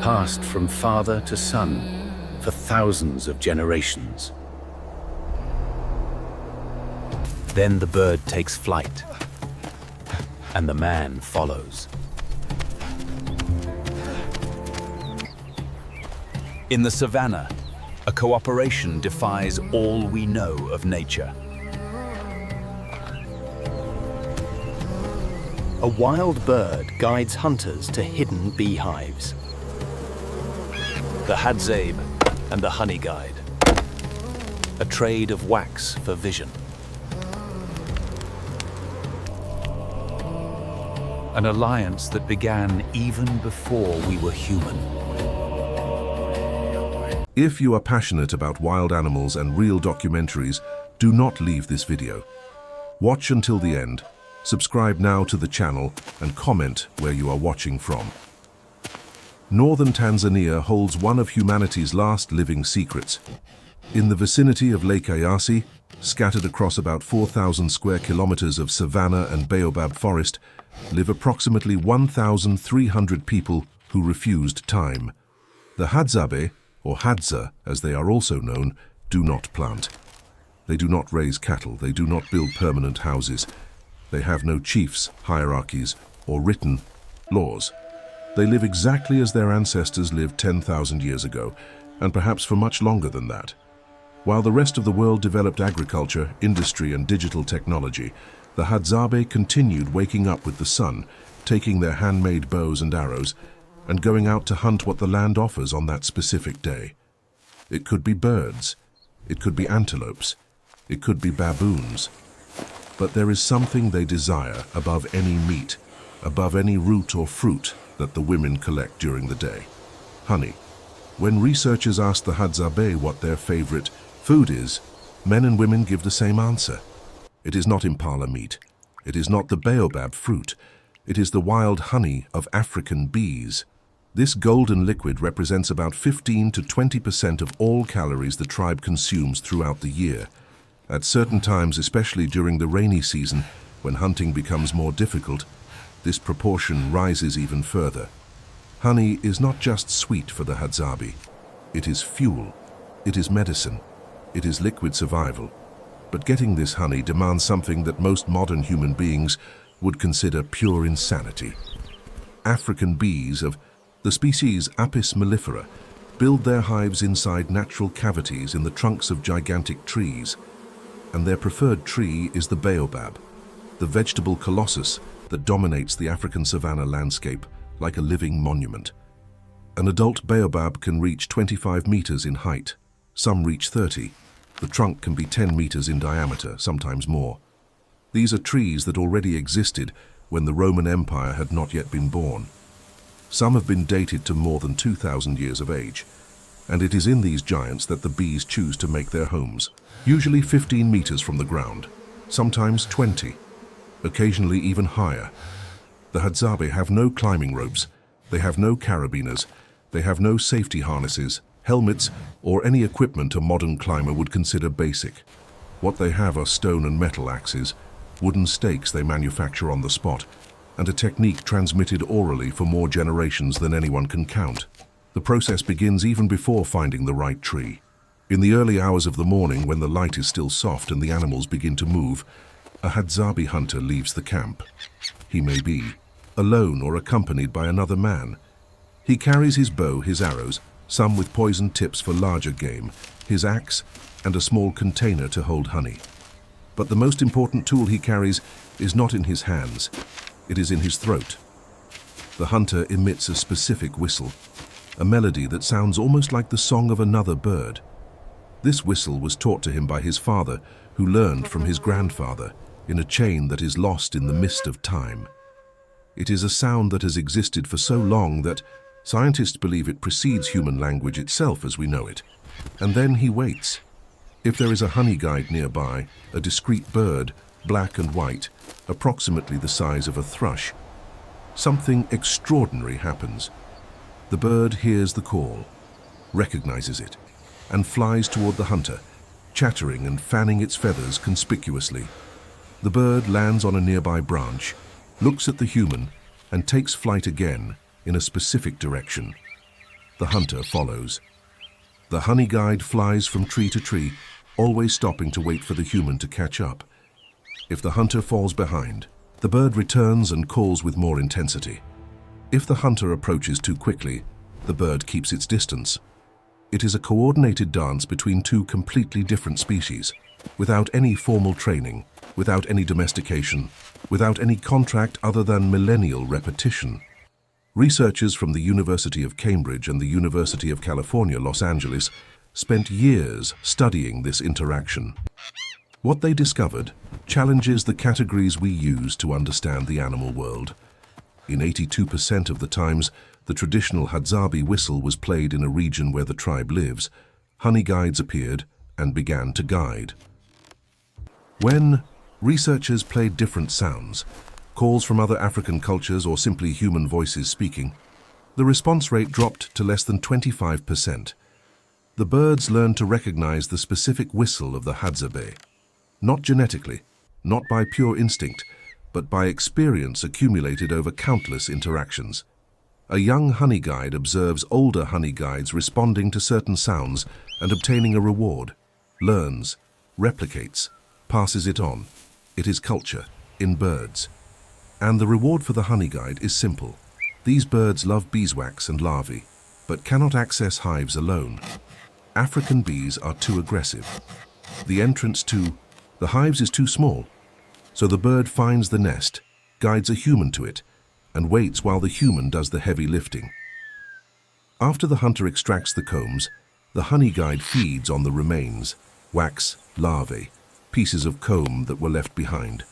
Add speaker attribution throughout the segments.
Speaker 1: passed from father to son for thousands of generations. Then the bird takes flight, and the man follows. In the savannah, a cooperation defies all we know of nature.
Speaker 2: A wild bird guides hunters to hidden beehives. The Hadzabe and the honey guide. A trade of wax for vision.
Speaker 1: An alliance that began even before we were human.
Speaker 3: If you are passionate about wild animals and real documentaries, do not leave this video. Watch until the end, subscribe now to the channel, and comment where you are watching from. Northern Tanzania holds one of humanity's last living secrets. In the vicinity of Lake Eyasi, scattered across about 4,000 square kilometers of savanna and baobab forest, live approximately 1,300 people who refused time. The Hadzabe, or Hadza as they are also known, do not plant. They do not raise cattle, they do not build permanent houses. They have no chiefs, hierarchies, or written laws. They live exactly as their ancestors lived 10,000 years ago, and perhaps for much longer than that. While the rest of the world developed agriculture, industry, and digital technology, the Hadzabe continued waking up with the sun, taking their handmade bows and arrows, and going out to hunt what the land offers on that specific day. It could be birds, it could be antelopes, it could be baboons. But there is something they desire above any meat, above any root or fruit that the women collect during the day: honey. When researchers ask the Hadzabe what their favorite food is, men and women give the same answer. It is not impala meat, it is not the baobab fruit, it is the wild honey of African bees. This golden liquid represents about 15 to 20% of all calories the tribe consumes throughout the year. At certain times, especially during the rainy season, when hunting becomes more difficult, this proportion rises even further. Honey is not just sweet for the Hadzabe. It is fuel, it is medicine, it is liquid survival. But getting this honey demands something that most modern human beings would consider pure insanity. African bees of the species Apis mellifera build their hives inside natural cavities in the trunks of gigantic trees, and their preferred tree is the baobab, the vegetable colossus that dominates the African savanna landscape like a living monument. An adult baobab can reach 25 meters in height, some reach 30. The trunk can be 10 meters in diameter, sometimes more. These are trees that already existed when the Roman Empire had not yet been born. Some have been dated to more than 2,000 years of age, and it is in these giants that the bees choose to make their homes, usually 15 meters from the ground, sometimes 20, occasionally even higher. The Hadzabe have no climbing ropes, they have no carabiners, they have no safety harnesses, helmets, or any equipment a modern climber would consider basic. What they have are stone and metal axes, wooden stakes they manufacture on the spot, and a technique transmitted orally for more generations than anyone can count. The process begins even before finding the right tree. In the early hours of the morning, when the light is still soft and the animals begin to move, a Hadzabe hunter leaves the camp. He may be alone or accompanied by another man. He carries his bow, his arrows, some with poisoned tips for larger game, his axe, and a small container to hold honey. But the most important tool he carries is not in his hands, it is in his throat. The hunter emits a specific whistle, a melody that sounds almost like the song of another bird. This whistle was taught to him by his father, who learned from his grandfather, in a chain that is lost in the mist of time. It is a sound that has existed for so long that scientists believe it precedes human language itself as we know it. And then he waits. If there is a honey guide nearby, a discreet bird, black and white, approximately the size of a thrush, something extraordinary happens. The bird hears the call, recognizes it, and flies toward the hunter, chattering and fanning its feathers conspicuously. The bird lands on a nearby branch, looks at the human, and takes flight again in a specific direction. the hunter follows. The honey guide flies from tree to tree, always stopping to wait for the human to catch up. If the hunter falls behind, the bird returns and calls with more intensity. If the hunter approaches too quickly, the bird keeps its distance. It is a coordinated dance between two completely different species, without any formal training, without any domestication, without any contract other than millennial repetition. Researchers from the University of Cambridge and the University of California, Los Angeles, spent years studying this interaction. What they discovered challenges the categories we use to understand the animal world. In 82% of the times, the traditional Hadzabe whistle was played in a region where the tribe lives. Honey guides appeared and began to guide. When researchers played different sounds, calls from other African cultures or simply human voices speaking, the response rate dropped to less than 25%. The birds learned to recognize the specific whistle of the Hadzabe, not genetically, not by pure instinct, but by experience accumulated over countless interactions. A young honey guide observes older honey guides responding to certain sounds and obtaining a reward, learns, replicates, passes it on. It is culture, in birds. And the reward for the honey guide is simple. These birds love beeswax and larvae, but cannot access hives alone. African bees are too aggressive. The entrance to the hives is too small, so the bird finds the nest, guides a human to it, and waits while the human does the heavy lifting. After the hunter extracts the combs, the honey guide feeds on the remains, wax, larvae, pieces of comb that were left behind.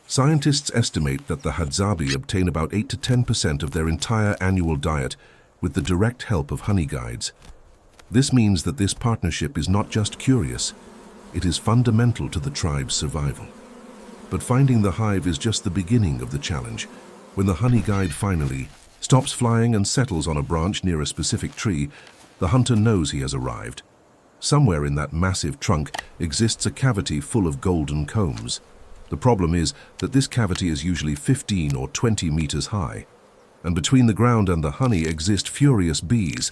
Speaker 3: Scientists estimate that the Hadzabe obtain about 8 to 10% of their entire annual diet with the direct help of honey guides. This means that this partnership is not just curious, it is fundamental to the tribe's survival. But finding the hive is just the beginning of the challenge. When the honey guide finally stops flying and settles on a branch near a specific tree, the hunter knows he has arrived. Somewhere in that massive trunk exists a cavity full of golden combs. The problem is that this cavity is usually 15 or 20 meters high, and between the ground and the honey exist furious bees,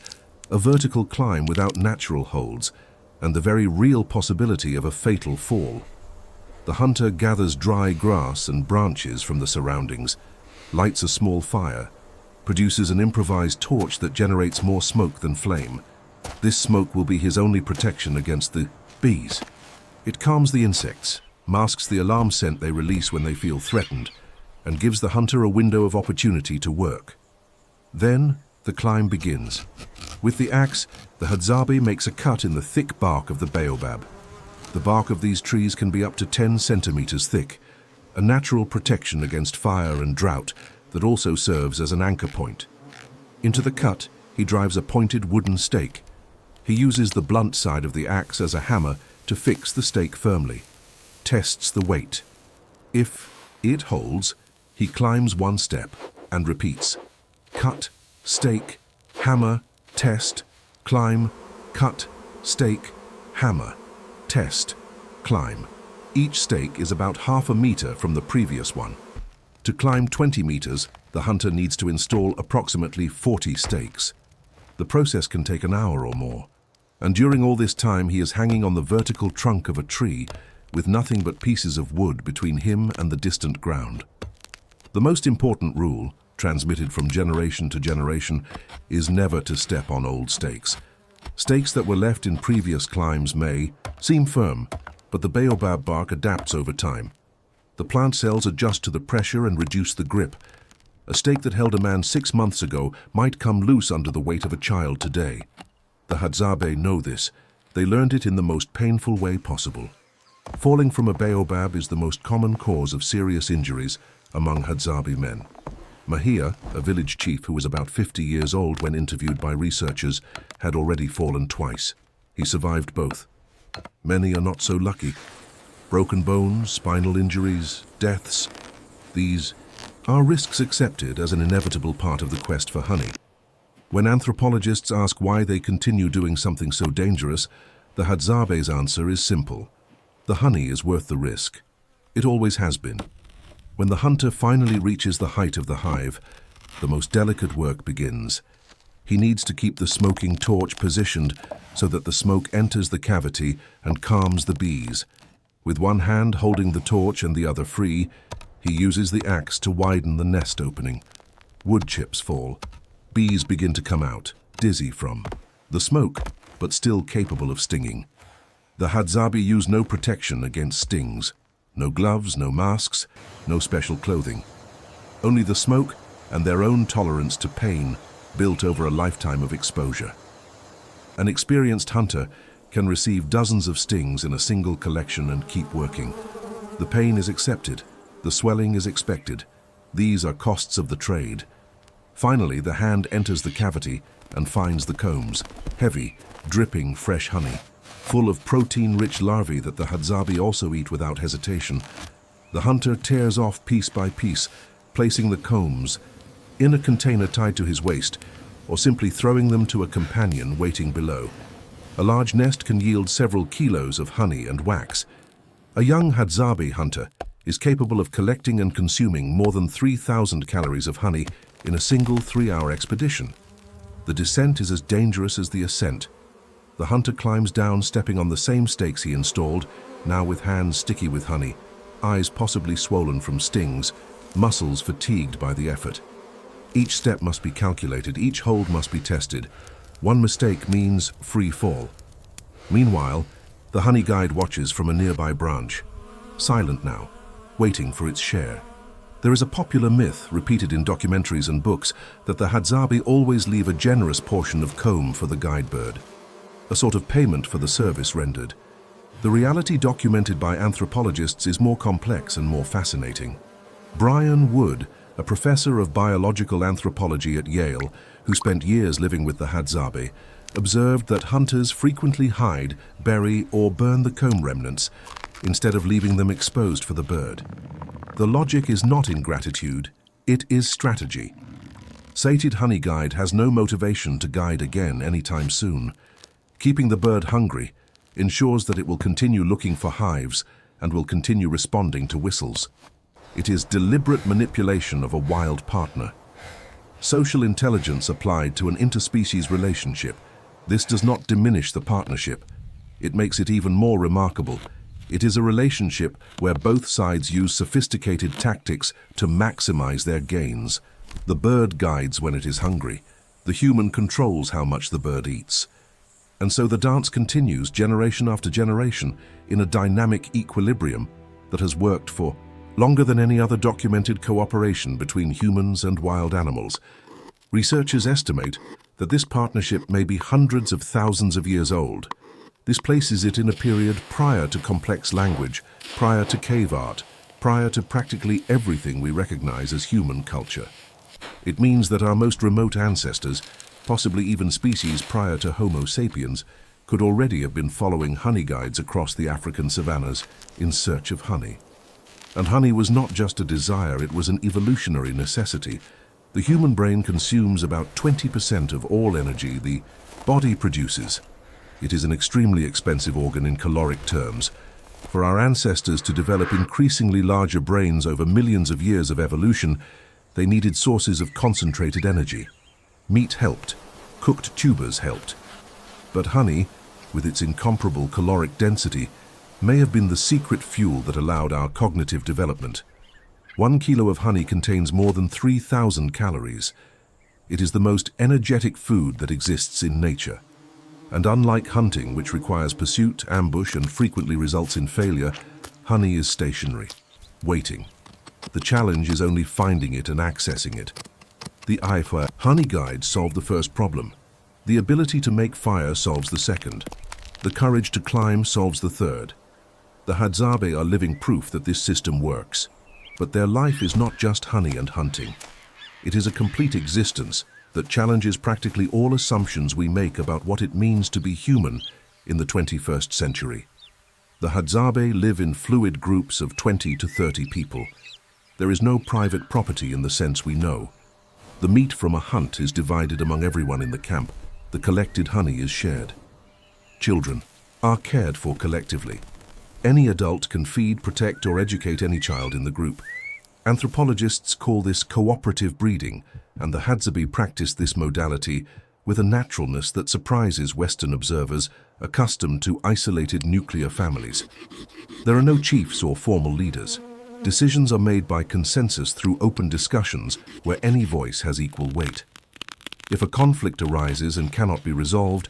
Speaker 3: a vertical climb without natural holds, and the very real possibility of a fatal fall. The hunter gathers dry grass and branches from the surroundings, lights a small fire, produces an improvised torch that generates more smoke than flame. This smoke will be his only protection against the bees. It calms the insects, masks the alarm scent they release when they feel threatened, and gives the hunter a window of opportunity to work. Then the climb begins. With the axe, the Hadzabe makes a cut in the thick bark of the baobab. The bark of these trees can be up to 10 centimeters thick, a natural protection against fire and drought that also serves as an anchor point. Into the cut, he drives a pointed wooden stake. He uses the blunt side of the axe as a hammer to fix the stake firmly, tests the weight. If it holds, he climbs one step and repeats. Cut, stake, hammer, test, climb, cut, stake, hammer, test, climb. Each stake is about half a meter from the previous one. To climb 20 meters, the hunter needs to install approximately 40 stakes. The process can take an hour or more, and during all this time he is hanging on the vertical trunk of a tree with nothing but pieces of wood between him and the distant ground. The most important rule, transmitted from generation to generation, is never to step on old stakes. Stakes that were left in previous climbs may seem firm, but the baobab bark adapts over time. The plant cells adjust to the pressure and reduce the grip. A stake that held a man 6 months ago might come loose under the weight of a child today. The Hadzabe know this. They learned it in the most painful way possible. Falling from a baobab is the most common cause of serious injuries among Hadzabe men. Mahia, a village chief who was about 50 years old when interviewed by researchers, had already fallen twice. He survived both. Many are not so lucky. Broken bones, spinal injuries, deaths. These are risks accepted as an inevitable part of the quest for honey. When anthropologists ask why they continue doing something so dangerous, the Hadzabe's answer is simple. The honey is worth the risk. It always has been. When the hunter finally reaches the height of the hive, the most delicate work begins. He needs to keep the smoking torch positioned so that the smoke enters the cavity and calms the bees. With one hand holding the torch and the other free, he uses the axe to widen the nest opening. Wood chips fall. Bees begin to come out, dizzy from the smoke, but still capable of stinging. The Hadzabe use no protection against stings. No gloves, no masks, no special clothing. Only the smoke and their own tolerance to pain built over a lifetime of exposure. An experienced hunter can receive dozens of stings in a single collection and keep working. The pain is accepted. The swelling is expected. These are costs of the trade. Finally, the hand enters the cavity and finds the combs, heavy, dripping fresh honey, full of protein-rich larvae that the Hadzabe also eat without hesitation. The hunter tears off piece by piece, placing the combs in a container tied to his waist, or simply throwing them to a companion waiting below. A large nest can yield several kilos of honey and wax. A young Hadzabe hunter is capable of collecting and consuming more than 3,000 calories of honey in a single 3-hour expedition. The descent is as dangerous as the ascent. The hunter climbs down, stepping on the same stakes he installed, now with hands sticky with honey, eyes possibly swollen from stings, muscles fatigued by the effort. Each step must be calculated, each hold must be tested. One mistake means free fall. Meanwhile, the honey guide watches from a nearby branch, silent now, waiting for its share. There is a popular myth, repeated in documentaries and books, that the Hadzabe always leave a generous portion of comb for the guide bird, a sort of payment for the service rendered. The reality documented by anthropologists is more complex and more fascinating. Brian Wood, a professor of biological anthropology at Yale, who spent years living with the Hadzabe, observed that hunters frequently hide, bury, or burn the comb remnants instead of leaving them exposed for the bird. The logic is not ingratitude, it is strategy. Sated honey guide has no motivation to guide again anytime soon. Keeping the bird hungry ensures that it will continue looking for hives and will continue responding to whistles. It is deliberate manipulation of a wild partner. Social intelligence applied to an interspecies relationship. This does not diminish the partnership. It makes it even more remarkable. It is a relationship where both sides use sophisticated tactics to maximize their gains. The bird guides when it is hungry. The human controls how much the bird eats. And so the dance continues generation after generation in a dynamic equilibrium that has worked for longer than any other documented cooperation between humans and wild animals. Researchers estimate that this partnership may be hundreds of thousands of years old. This places it in a period prior to complex language, prior to cave art, prior to practically everything we recognize as human culture. It means that our most remote ancestors, possibly even species prior to Homo sapiens, could already have been following honey guides across the African savannas in search of honey. And honey was not just a desire, it was an evolutionary necessity. The human brain consumes about 20% of all energy the body produces. It is an extremely expensive organ in caloric terms. For our ancestors to develop increasingly larger brains over millions of years of evolution, they needed sources of concentrated energy. Meat helped, cooked tubers helped. But honey, with its incomparable caloric density, may have been the secret fuel that allowed our cognitive development. 1 kilo of honey contains more than 3,000 calories. It is the most energetic food that exists in nature. And unlike hunting, which requires pursuit, ambush, and frequently results in failure, honey is stationary, waiting. The challenge is only finding it and accessing it. The Ifa honey guide solved the first problem. The ability to make fire solves the second. The courage to climb solves the third. The Hadzabe are living proof that this system works. But their life is not just honey and hunting. It is a complete existence that challenges practically all assumptions we make about what it means to be human in the 21st century. The Hadzabe live in fluid groups of 20 to 30 people. There is no private property in the sense we know. The meat from a hunt is divided among everyone in the camp. The collected honey is shared. Children are cared for collectively. Any adult can feed, protect, or educate any child in the group. Anthropologists call this cooperative breeding, and the Hadzabe practice this modality with a naturalness that surprises Western observers accustomed to isolated nuclear families. There are no chiefs or formal leaders. Decisions are made by consensus through open discussions where any voice has equal weight. If a conflict arises and cannot be resolved,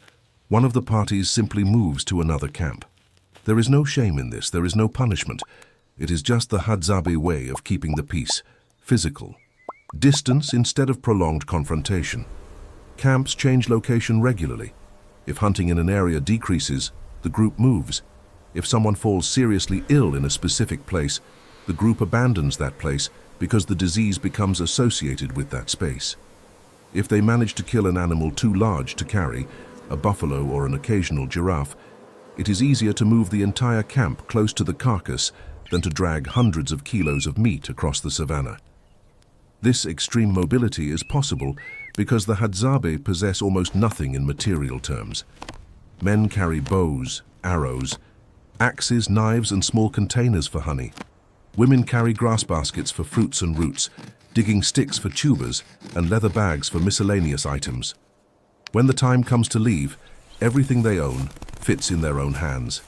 Speaker 3: one of the parties simply moves to another camp. There is no shame in this, there is no punishment. It is just the Hadzabe way of keeping the peace, physical. Distance instead of prolonged confrontation. Camps change location regularly. If hunting in an area decreases, the group moves. If someone falls seriously ill in a specific place, the group abandons that place because the disease becomes associated with that space. If they manage to kill an animal too large to carry, a buffalo or an occasional giraffe, it is easier to move the entire camp close to the carcass than to drag hundreds of kilos of meat across the savannah. This extreme mobility is possible because the Hadzabe possess almost nothing in material terms. Men carry bows, arrows, axes, knives, and small containers for honey. Women carry grass baskets for fruits and roots, digging sticks for tubers, and leather bags for miscellaneous items. When the time comes to leave, everything they own fits in their own hands.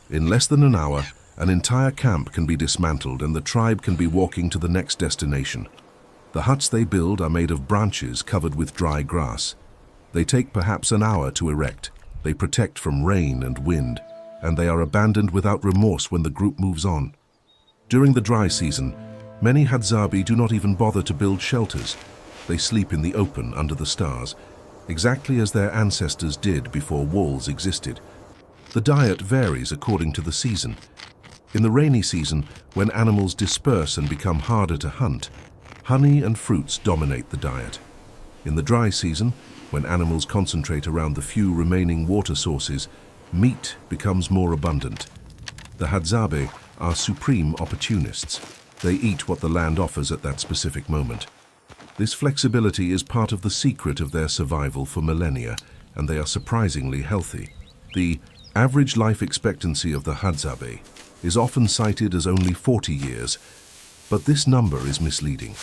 Speaker 3: In less than an hour, an entire camp can be dismantled and the tribe can be walking to the next destination. The huts they build are made of branches covered with dry grass. They take perhaps an hour to erect. They protect from rain and wind, and they are abandoned without remorse when the group moves on. During the dry season, many Hadzabe do not even bother to build shelters. They sleep in the open under the stars, exactly as their ancestors did before walls existed. The diet varies according to the season. In the rainy season, when animals disperse and become harder to hunt, honey and fruits dominate the diet. In the dry season, when animals concentrate around the few remaining water sources, meat becomes more abundant. The Hadzabe are supreme opportunists. They eat what the land offers at that specific moment. This flexibility is part of the secret of their survival for millennia, and they are surprisingly healthy. The average life expectancy of the Hadzabe is often cited as only 40 years, but this number is misleading.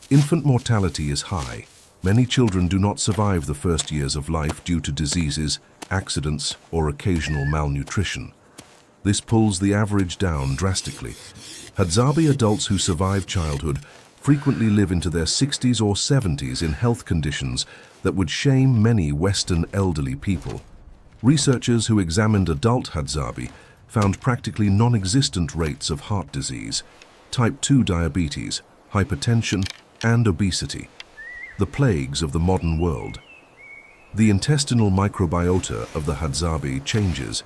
Speaker 3: Infant mortality is high. Many children do not survive the first years of life due to diseases, accidents, or occasional malnutrition. This pulls the average down drastically. Hadzabe adults who survive childhood frequently live into their 60s or 70s in health conditions that would shame many Western elderly people. Researchers who examined adult Hadzabe found practically non-existent rates of heart disease, type 2 diabetes, hypertension, and obesity, the plagues of the modern world. The intestinal microbiota of the Hadzabe changes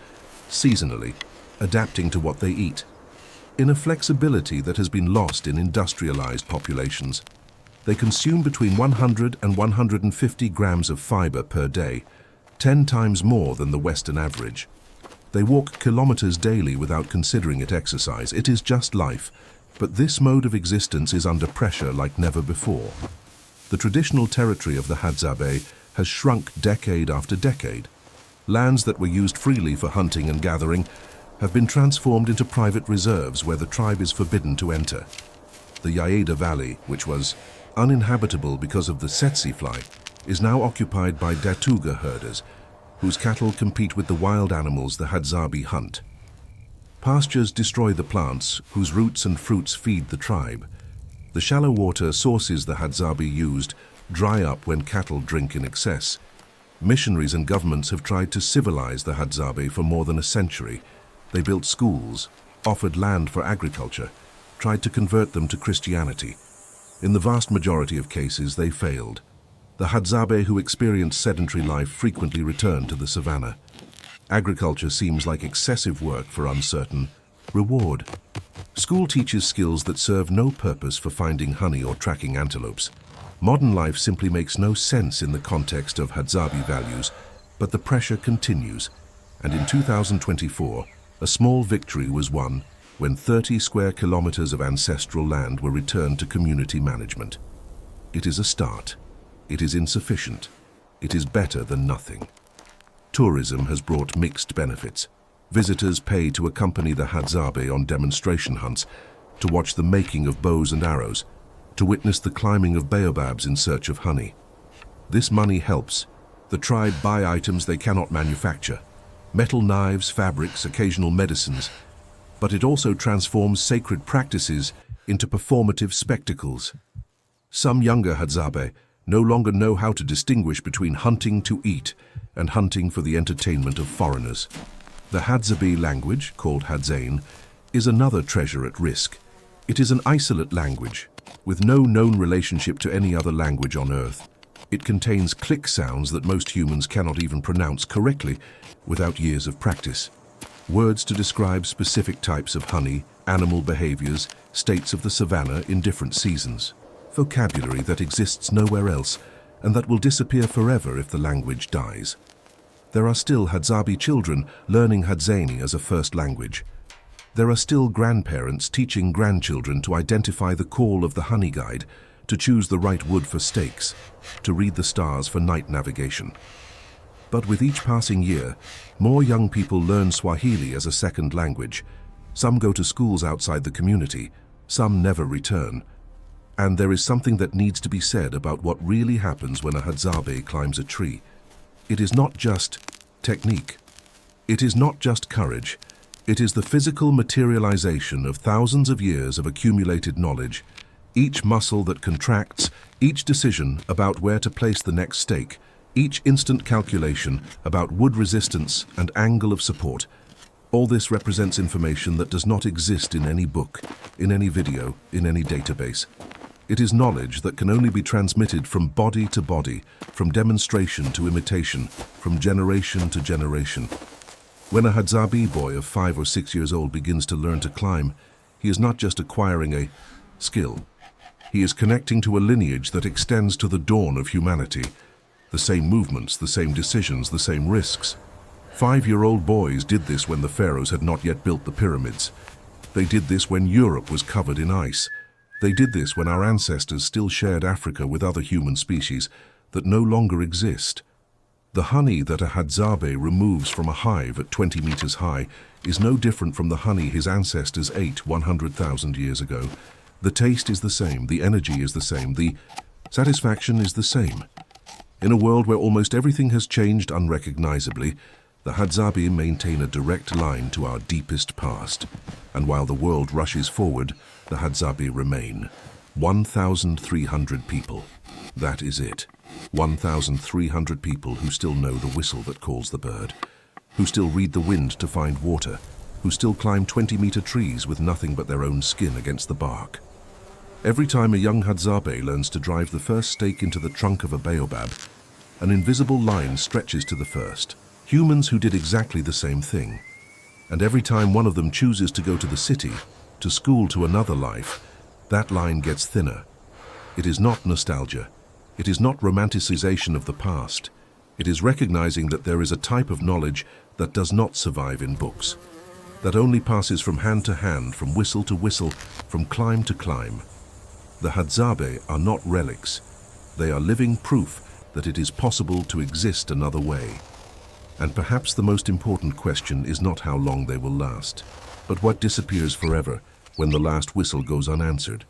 Speaker 3: seasonally, adapting to what they eat. In a flexibility that has been lost in industrialized populations, they consume between 100 and 150 grams of fiber per day, 10 times more than the Western average. They walk kilometers daily without considering it exercise. It is just life, but this mode of existence is under pressure like never before. The traditional territory of the Hadzabe has shrunk decade after decade. Lands that were used freely for hunting and gathering have been transformed into private reserves where the tribe is forbidden to enter. The Yaeda Valley, which was uninhabitable because of the tsetse fly, is now occupied by Datuga herders, whose cattle compete with the wild animals the Hadzabe hunt. Pastures destroy the plants, whose roots and fruits feed the tribe. The shallow water sources the Hadzabe used dry up when cattle drink in excess. Missionaries and governments have tried to civilize the Hadzabe for more than a century. They built schools, offered land for agriculture, tried to convert them to Christianity. In the vast majority of cases, they failed. The Hadzabe who experienced sedentary life frequently returned to the savannah. Agriculture seems like excessive work for uncertain reward. School teaches skills that serve no purpose for finding honey or tracking antelopes. Modern life simply makes no sense in the context of Hadzabe values, but the pressure continues. And in 2024, a small victory was won when 30 square kilometers of ancestral land were returned to community management. It is a start. It is insufficient. It is better than nothing. Tourism has brought mixed benefits. Visitors pay to accompany the Hadzabe on demonstration hunts, to watch the making of bows and arrows, to witness the climbing of baobabs in search of honey. This money helps, The tribe buy items they cannot manufacture. Metal knives, fabrics, occasional medicines. But it also transforms sacred practices into performative spectacles. Some younger Hadzabe no longer know how to distinguish between hunting to eat and hunting for the entertainment of foreigners. The Hadzabe language, called Hadzabe, is another treasure at risk. It is an isolate language, with no known relationship to any other language on Earth. It contains click sounds that most humans cannot even pronounce correctly without years of practice. Words to describe specific types of honey, animal behaviors, states of the savannah in different seasons. Vocabulary that exists nowhere else and that will disappear forever if the language dies. There are still Hadzabe children learning Hadzabe as a first language. There are still grandparents teaching grandchildren to identify the call of the honey guide, to choose the right wood for steaks, to read the stars for night navigation. But with each passing year, more young people learn Swahili as a second language. Some go to schools outside the community, some never return. And there is something that needs to be said about what really happens when a Hadzabe climbs a tree. It is not just technique. It is not just courage. It is the physical materialization of thousands of years of accumulated knowledge. Each muscle that contracts, each decision about where to place the next stake, each instant calculation about wood resistance and angle of support. All this represents information that does not exist in any book, in any video, in any database. It is knowledge that can only be transmitted from body to body, from demonstration to imitation, from generation to generation. When a Hadzabe boy of 5 or 6 years old begins to learn to climb, he is not just acquiring a skill. He is connecting to a lineage that extends to the dawn of humanity. The same movements, the same decisions, the same risks. 5-year-old boys did this when the pharaohs had not yet built the pyramids. They did this when Europe was covered in ice. They did this when our ancestors still shared Africa with other human species that no longer exist. The honey that a Hadzabe removes from a hive at 20 meters high is no different from the honey his ancestors ate 100,000 years ago. The taste is the same, the energy is the same, the satisfaction is the same. In a world where almost everything has changed unrecognizably, the Hadzabe maintain a direct line to our deepest past. And while the world rushes forward, the Hadzabe remain. 1,300 people. That is it. 1,300 people who still know the whistle that calls the bird, who still read the wind to find water, who still climb 20-meter trees with nothing but their own skin against the bark. Every time a young Hadzabe learns to drive the first stake into the trunk of a baobab, an invisible line stretches to the first. Humans who did exactly the same thing. And every time one of them chooses to go to the city, to school, to another life, that line gets thinner. It is not nostalgia. It is not romanticization of the past. It is recognizing that there is a type of knowledge that does not survive in books, that only passes from hand to hand, from whistle to whistle, from climb to climb. The Hadzabe are not relics. They are living proof that it is possible to exist another way. And perhaps the most important question is not how long they will last, but what disappears forever when the last whistle goes unanswered.